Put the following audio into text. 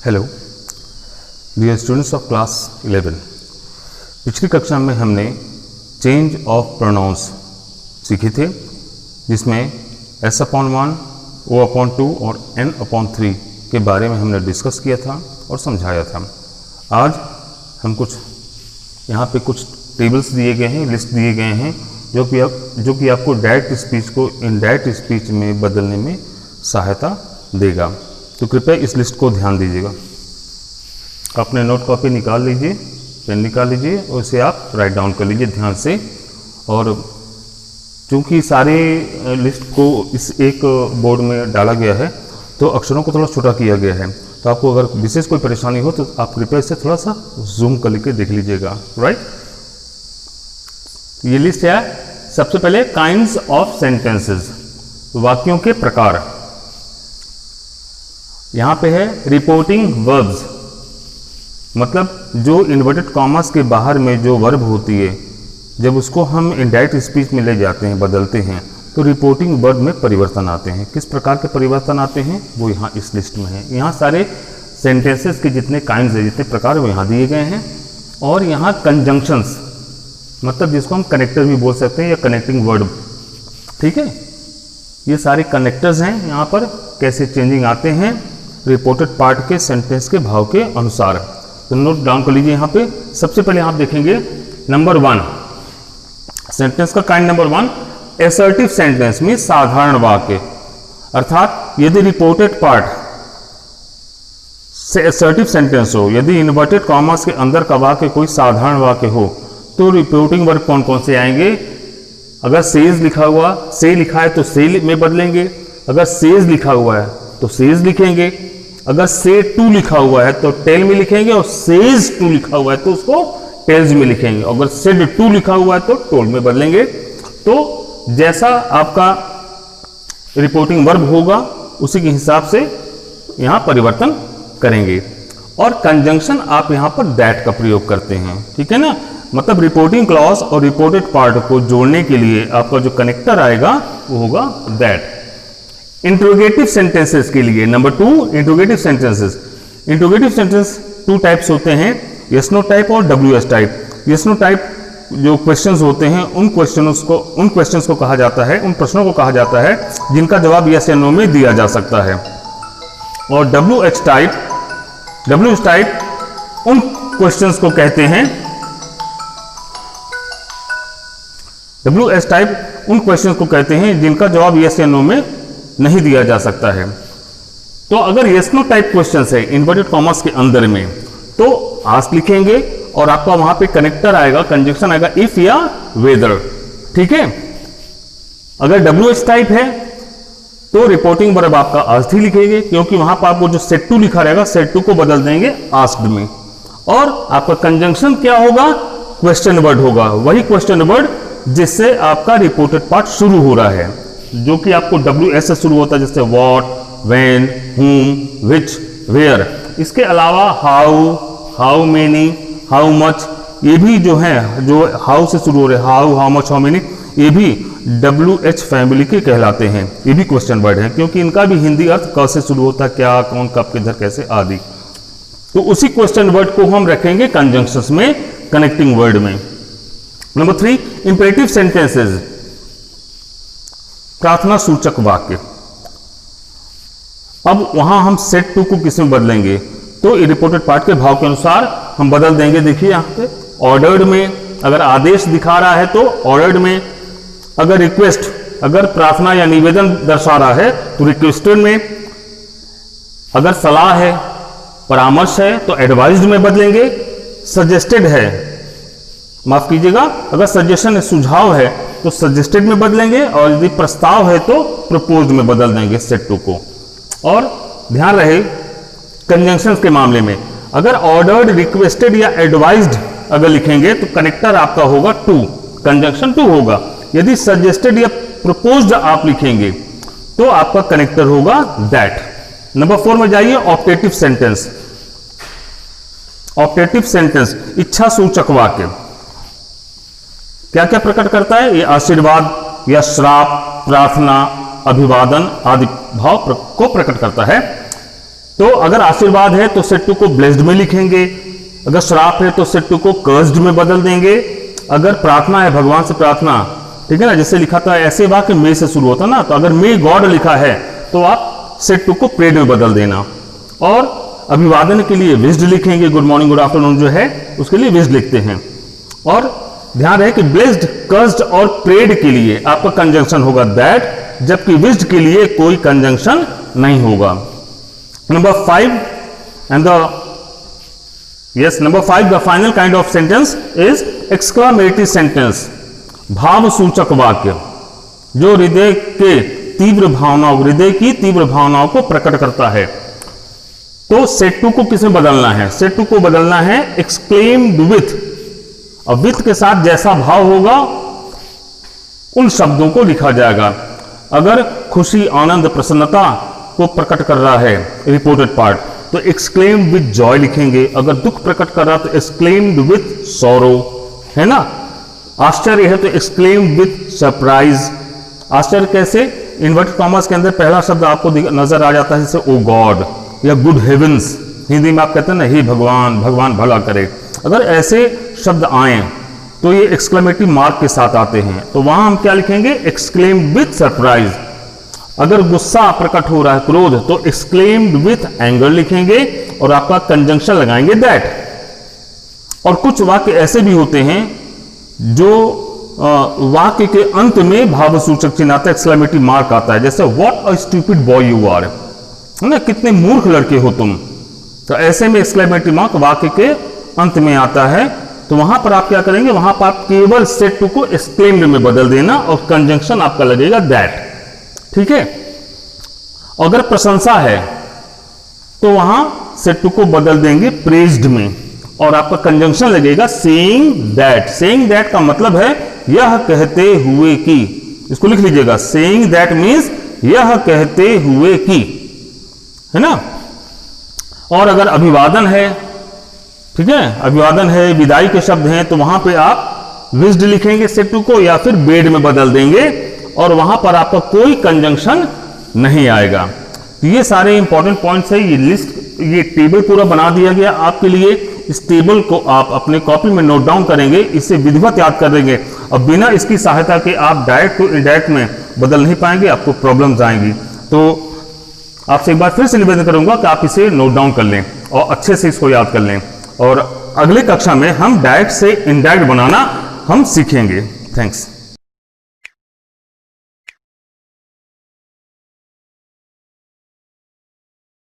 Hello dear students of class 11। पिछली कक्षा में हमने चेंज ऑफ प्रोनाउंस सीखे थे, जिसमें S/1, O/2 और N/3 के बारे में हमने डिस्कस किया था और समझाया था। आज हम यहाँ पे कुछ टेबल्स दिए गए हैं, लिस्ट दिए गए हैं जो कि आपको डायरेक्ट स्पीच को इनडायरेक्ट स्पीच में बदलने में सहायता देगा। तो कृपया इस लिस्ट को ध्यान दीजिएगा। अपने नोट कॉपी निकाल लीजिए, पेन निकाल लीजिए और इसे आप राइट डाउन कर लीजिए ध्यान से। और चूंकि सारे लिस्ट को इस एक बोर्ड में डाला गया है तो अक्षरों को थोड़ा छोटा किया गया है, तो आपको अगर विशेष कोई परेशानी हो तो आप कृपया इसे थोड़ा सा जूम कर लेके देख लीजिएगा। राइट, ये लिस्ट है। सबसे पहले काइंड्स ऑफ सेंटेंसेस, वाक्यों के प्रकार। यहां पे है रिपोर्टिंग वर्ब्स, मतलब जो इन्वर्टेड कॉमास के बाहर में जो वर्ब होती है, जब उसको हम इनडायरेक्ट स्पीच में ले जाते हैं, बदलते हैं, तो रिपोर्टिंग वर्ब में परिवर्तन आते हैं। किस प्रकार के परिवर्तन आते हैं वो यहाँ इस लिस्ट में है। यहाँ सारे सेंटेंसेस के जितने काइंड्स है, जितने प्रकार वो यहाँ दिए गए हैं। और यहाँ कंजंक्शंस, मतलब जिसको हम कनेक्टर भी बोल सकते हैं या कनेक्टिंग वर्ड, ठीक है। ये सारे कनेक्टर्स हैं। यहाँ पर कैसे चेंजिंग आते हैं रिपोर्टेड पार्ट के सेंटेंस के भाव के अनुसार, तो नोट डाउन कर लीजिए। यहाँ पे सबसे पहले आप देखेंगे नंबर 1, सेंटेंस का काइंड नंबर 1 एसर्टिव सेंटेंस में साधारण वाक्य। अर्थात यदि रिपोर्टेड पार्ट से एसर्टिव सेंटेंस हो, यदि इन्वर्टेड कॉमास के अंदर का वाक्य कोई साधारण वाक्य हो, तो रिपोर्टिंग वर्ब कौन कौन से आएंगे? अगर सेज लिखा हुआ, से लिखा है तो से में बदलेंगे। अगर सेज लिखा हुआ है तो सेज लिखेंगे। अगर से टू लिखा हुआ है तो टेल में लिखेंगे, और सेज टू लिखा हुआ है तो उसको टेल्स में लिखेंगे। अगर सेड टू लिखा हुआ है तो टोल्ड में बदलेंगे। तो जैसा आपका रिपोर्टिंग वर्ब होगा उसी के हिसाब से यहां परिवर्तन करेंगे। और कंजंक्शन आप यहां पर दैट का प्रयोग करते हैं, ठीक है ना। मतलब रिपोर्टिंग क्लॉज और रिपोर्टेड पार्ट को जोड़ने के लिए आपका जो कनेक्टर आएगा वो होगा दैट। इंट्रोगेटिव सेंटेंसेस के लिए number 2 interrogative sentences. Interrogative sentence 2 types होते हैं, यस नो टाइप और WS type. Yes no type जो क्वेश्चंस होते हैं उन क्वेश्चंस को कहा जाता है, उन प्रश्नों को कहा जाता है जिनका जवाब यस या नो में दिया जा सकता है। और WH टाइप उन क्वेश्चंस को कहते हैं, WH टाइप उन क्वेश्चंस को कहते हैं जिनका जवाब यस या नो में नहीं दिया जा सकता है। तो अगर यस नो टाइप क्वेश्चंस है इन्वर्टेड कॉमास के अंदर में, तो आस्क लिखेंगे और आपका वहां पे कनेक्टर आएगा, कंजंक्शन आएगा इफ या वेदर, ठीक है। अगर WH टाइप है तो रिपोर्टिंग वर्ब आपका आस्क्ड ही लिखेंगे, क्योंकि वहां पर आपको जो सेड टू लिखा रहेगा सेड टू को बदल देंगे आस्क्ड में। और आपका कंजंक्शन क्या होगा? क्वेश्चन वर्ड होगा, वही क्वेश्चन वर्ड जिससे आपका रिपोर्टेड पार्ट शुरू हो रहा है, जो कि आपको WS से शुरू होता है, जैसे what, when, whom, which, where। इसके अलावा हाउ मेनी, हाउ मच, ये भी जो है, जो हाउ से शुरू हो रहे, हाउ मच, हाउ मेनी, ये भी WH फैमिली के कहलाते हैं। ये भी क्वेश्चन वर्ड है, क्योंकि इनका भी हिंदी अर्थ क से शुरू होता है, क्या, कौन, कब, किधर, कैसे आदि। तो उसी क्वेश्चन वर्ड को हम रखेंगे कंजंक्शंस में, कनेक्टिंग वर्ड में। नंबर 3 इंपेरेटिव सेंटेंसेस, प्रार्थना सूचक वाक्य। अब वहां हम सेट टू को किस में बदलेंगे? तो रिपोर्टेड पार्ट के भाव के अनुसार हम बदल देंगे। देखिए यहां पे ऑर्डर्ड में अगर आदेश दिखा रहा है तो ऑर्डर्ड में, अगर रिक्वेस्ट, अगर प्रार्थना या निवेदन दर्शा रहा है तो रिक्वेस्टेड में, अगर सलाह है, परामर्श है तो एडवाइज्ड में बदलेंगे। सजेस्टेड है, माफ कीजिएगा, अगर सजेशन सुझाव है तो सजेस्टेड में बदलेंगे, और यदि प्रस्ताव है तो प्रपोज्ड में बदल देंगे सेट टू को। और ध्यान रहे कंजंक्शंस के मामले में, अगर ऑर्डर्ड, रिक्वेस्टेड या एडवाइज्ड अगर लिखेंगे तो कनेक्टर आपका होगा टू, कंजंक्शन टू होगा। यदि सजेस्टेड या प्रपोज्ड आप लिखेंगे तो आपका कनेक्टर होगा दैट। नंबर 4 में जाइए, ऑप्टेटिव सेंटेंस। ऑप्टेटिव सेंटेंस इच्छा सूचक वाक्य क्या क्या प्रकट करता है? ये आशीर्वाद या श्राप, प्रार्थना, अभिवादन आदि भाव को प्रकट करता है। तो अगर आशीर्वाद है तो सेट टू को ब्लेस्ड में लिखेंगे, अगर श्राप है तो सेट टू को कर्स्ड में बदल देंगे, अगर प्रार्थना है भगवान से प्रार्थना, ठीक है ना, जैसे लिखा था ऐसे वाक्य मे से शुरू होता ना, तो अगर मे गॉड लिखा है तो आप सेट टू को प्रेड में बदल देना। और अभिवादन के लिए विज्ड लिखेंगे, गुड मॉर्निंग गुड आफ्टरनून जो है उसके लिए विज्ड लिखते हैं। और ध्यान रहे कि ब्लेस्ड, कर्स्ड और प्रेड के लिए आपका कंजंक्शन होगा दैट, जबकि विज्ड के लिए कोई कंजंक्शन नहीं होगा। Number 5 and number 5 the final kind of sentence is exclamatory sentence, भाव सूचक वाक्य जो हृदय की तीव्र भावनाओं को प्रकट करता है। तो सेट टू को किसमें बदलना है? सेट टू को बदलना है एक्सक्लेम्ड विथ, और विथ के साथ जैसा भाव होगा उन शब्दों को लिखा जाएगा। अगर खुशी, आनंद, प्रसन्नता को प्रकट कर रहा है रिपोर्टेड पार्ट तो एक्सक्लेम्ड विथ जॉय लिखेंगे, अगर दुख प्रकट कर रहा तो एक्सक्लेम्ड विथ सॉरो, है ना। आश्चर्य है तो एक्सक्लेम्ड विथ सरप्राइज। आश्चर्य कैसे? इन्वर्टेड कॉमर्स के अंदर पहला शब्द आपको नजर आ जाता है, जैसे ओ गॉड या गुड हेवंस, हिंदी में आप कहते हैं ना हे भगवान, भगवान भला करे। अगर ऐसे शब्द आए तो ये एक्सक्लेमेटरी मार्क के साथ आते हैं, तो वहां हम क्या लिखेंगे? Exclaimed with surprise. अगर गुस्सा प्रकट हो रहा है, क्रोध, तो एक्सक्लेम्ड विथ एंगर लिखेंगे और आपका कंजंक्शन लगाएंगे दैट। और कुछ वाक्य ऐसे भी होते हैं जो वाक्य के अंत में भाव सूचक चिन्ह आता है, एक्सक्लेमेटरी मार्क आता है, जैसे what a stupid boy you are, है ना, कितने मूर्ख लड़के हो तुम। तो ऐसे में एक्सक्लेमेटरी मार्क वाक्य के अंत में आता है, तो वहां पर आप क्या करेंगे? वहां पर आप केवल सेट टू को एक्सक्लेम्ड में बदल देना और कंजंक्शन आपका लगेगा दैट, ठीक है। अगर प्रशंसा है तो वहां सेट टू को बदल देंगे प्रेज्ड में और आपका कंजंक्शन लगेगा सेइंग दैट। सेइंग दैट का मतलब है यह कहते हुए कि, इसको लिख लीजिएगा, सेइंग दैट मीन्स यह कहते हुए कि, है ना। और अगर अभिवादन है, ठीक है, अभिवादन है, विदाई के शब्द हैं, तो वहां पे आप विज्ड लिखेंगे सेट टू को या फिर बेड में बदल देंगे और वहां पर आपका कोई कंजंक्शन नहीं आएगा। तो ये सारे इंपॉर्टेंट पॉइंट्स है, ये लिस्ट, ये टेबल पूरा बना दिया गया आपके लिए। इस टेबल को आप अपने कॉपी में नोट डाउन करेंगे, इसे विधिवत याद कर लेंगे और बिना इसकी सहायता के आप डायरेक्ट को इनडायरेक्ट में बदल नहीं पाएंगे, आपको प्रॉब्लम्स आएंगी। तो आपसे एक बार फिर से निवेदन करूंगा कि आप इसे नोट डाउन कर लें और अच्छे से इसको याद कर लें, और अगले कक्षा में हम डायरेक्ट से इनडायरेक्ट बनाना हम सीखेंगे। थैंक्स।